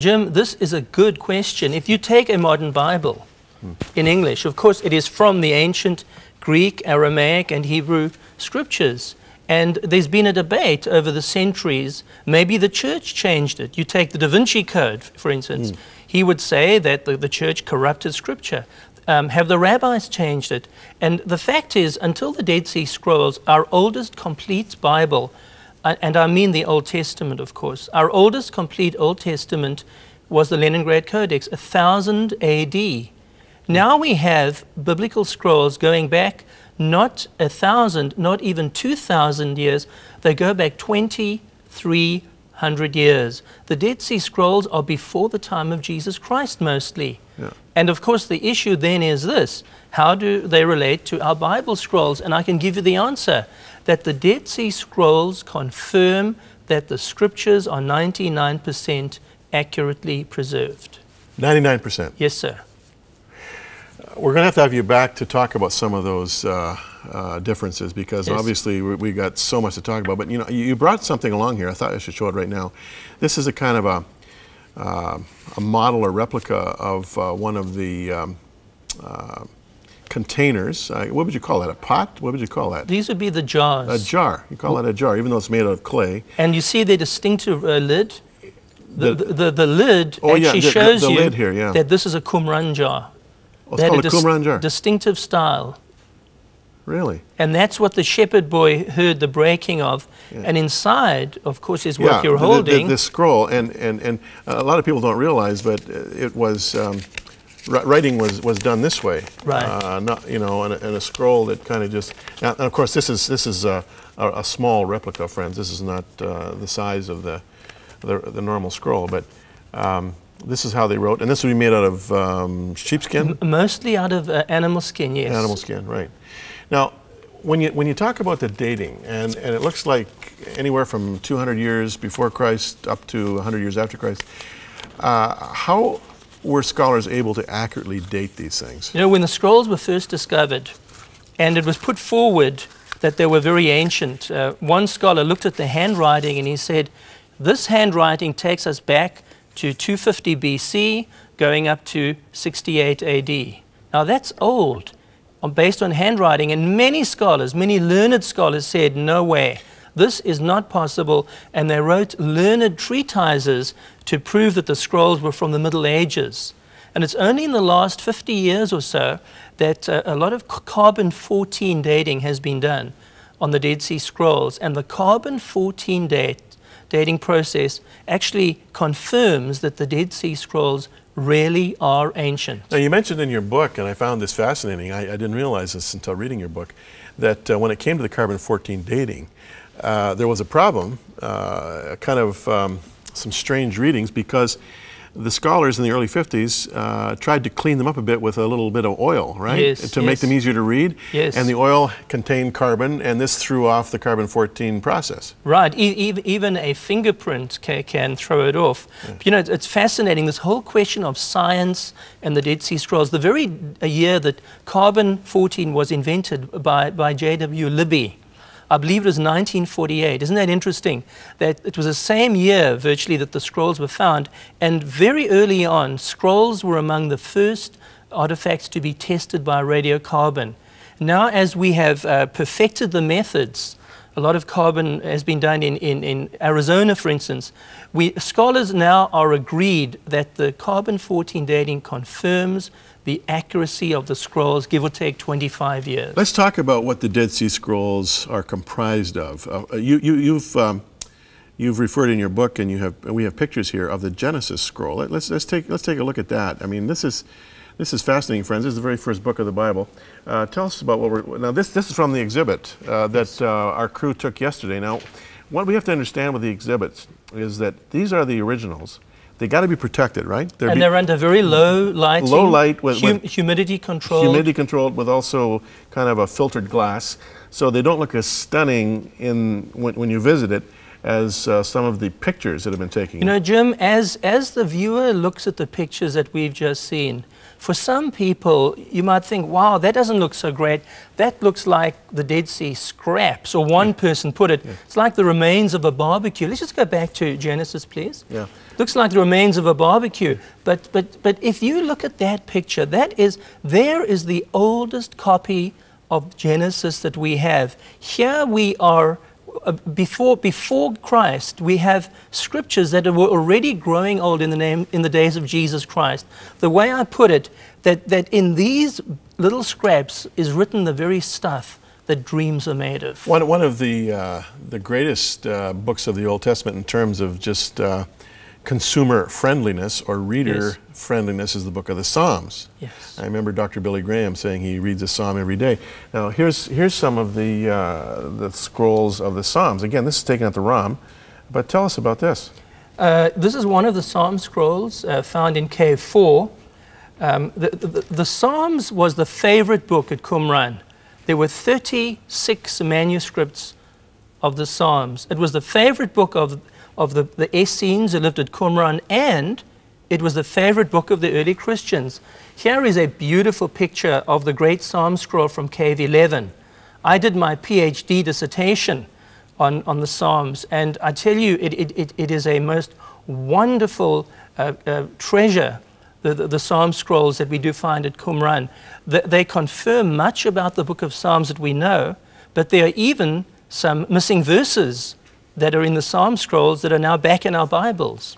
Jim, this is a good question. If you take a modern Bible in English, of course, it is from the ancient Greek, Aramaic, and Hebrew scriptures. And there's been a debate over the centuries. Maybe the church changed it. You take the Da Vinci Code, for instance. He would say that the church corrupted scripture. Have the rabbis changed it? And the fact is, until the Dead Sea Scrolls, our oldest complete Bible, and I mean the Old Testament, of course, our oldest complete Old Testament was the Leningrad Codex, 1000 AD. Now we have biblical scrolls going back not 1,000, not even 2,000 years. They go back 2,300 years. The Dead Sea Scrolls are before the time of Jesus Christ mostly. Yeah. And of course the issue then is this: how do they relate to our Bible scrolls? And I can give you the answer, that the Dead Sea Scrolls confirm that the scriptures are 99% accurately preserved. 99%? Yes, sir. We're going to have you back to talk about some of those differences, because obviously we got so much to talk about. But you know, you brought something along here. I thought I should show it right now. This is a kind of a model or replica of one of the containers. What would you call that? A pot? What would you call that? These would be the jars. A jar. You call that a jar, even though it's made out of clay. And you see the distinctive lid. The lid actually shows the you lid here, yeah, that this is a Qumran jar. Oh, it's called a Qumran jar. Distinctive style. Really? And that's what the shepherd boy heard the breaking of. Yeah. And inside, of course, is what you're holding. The scroll, and a lot of people don't realize, but it was writing was done this way. Right. Not, you know, and a scroll that kind of just. And of course, this is a small replica, friends. This is not the size of the normal scroll, but. This is how they wrote, and this would be made out of sheepskin? Mostly out of animal skin, yes. Animal skin, right. Now, when you talk about the dating, and it looks like anywhere from 200 years before Christ up to 100 years after Christ, how were scholars able to accurately date these things? You know, when the scrolls were first discovered, and it was put forward that they were very ancient, one scholar looked at the handwriting and he said, this handwriting takes us back to 250 BC, going up to 68 AD. Now that's old, based on handwriting, and many scholars, many learned scholars said, no way, this is not possible, and they wrote learned treatises to prove that the scrolls were from the Middle Ages. And it's only in the last 50 years or so that a lot of carbon-14 dating has been done on the Dead Sea Scrolls, and the carbon-14 dating process actually confirms that the Dead Sea Scrolls really are ancient. Now, you mentioned in your book, and I found this fascinating, I didn't realize this until reading your book, that when it came to the carbon-14 dating, there was a problem, kind of some strange readings, because the scholars in the early 50s tried to clean them up a bit with a little bit of oil, right? Yes, to make them easier to read. Yes. And the oil contained carbon, and this threw off the carbon-14 process. Right. Even a fingerprint can throw it off. Yeah. You know, it's fascinating, this whole question of science and the Dead Sea Scrolls. The very year that carbon-14 was invented by J.W. Libby, I believe it was 1948. Isn't that interesting? That it was the same year, virtually, that the scrolls were found. And very early on, scrolls were among the first artifacts to be tested by radiocarbon. Now, as we have perfected the methods, a lot of carbon has been done in Arizona, for instance. Scholars now are agreed that the carbon-14 dating confirms the accuracy of the scrolls, give or take 25 years. Let's talk about what the Dead Sea Scrolls are comprised of. You've referred in your book, and we have pictures here of the Genesis scroll. Let's take a look at that. I mean, this is fascinating, friends. This is the very first book of the Bible. Tell us about now. This is from the exhibit that our crew took yesterday. Now, what we have to understand with the exhibits is that these are the originals. They got to be protected, right? They're under very low lighting. Low light with humidity controlled. Humidity controlled with also kind of a filtered glass, so they don't look as stunning when you visit it. as some of the pictures that have been taken. You know, Jim, as the viewer looks at the pictures that we've just seen, for some people, you might think, wow, that doesn't look so great. That looks like the Dead Sea scraps, or one person put it, it's like the remains of a barbecue. Let's just go back to Genesis, please. Yeah. Looks like the remains of a barbecue. But if you look at that picture, there is the oldest copy of Genesis that we have. Here we are, before Christ, we have scriptures that were already growing old in the days of Jesus Christ. The way I put it, that in these little scraps is written the very stuff that dreams are made of. One of the greatest books of the Old Testament in terms of just consumer friendliness or reader friendliness is the book of the Psalms. Yes. I remember Dr. Billy Graham saying he reads a psalm every day. Now here's some of the scrolls of the Psalms. Again, this is taken at the ROM, but tell us about this. This is one of the Psalm scrolls found in Cave 4. The Psalms was the favorite book at Qumran. There were 36 manuscripts of the Psalms. It was the favorite book of the Essenes who lived at Qumran, and it was the favorite book of the early Christians. Here is a beautiful picture of the great Psalm scroll from Cave 11. I did my PhD dissertation on the Psalms, and I tell you, it is a most wonderful treasure, the Psalm scrolls that we do find at Qumran. They confirm much about the book of Psalms that we know, but there are even some missing verses that are in the Psalm scrolls that are now back in our Bibles.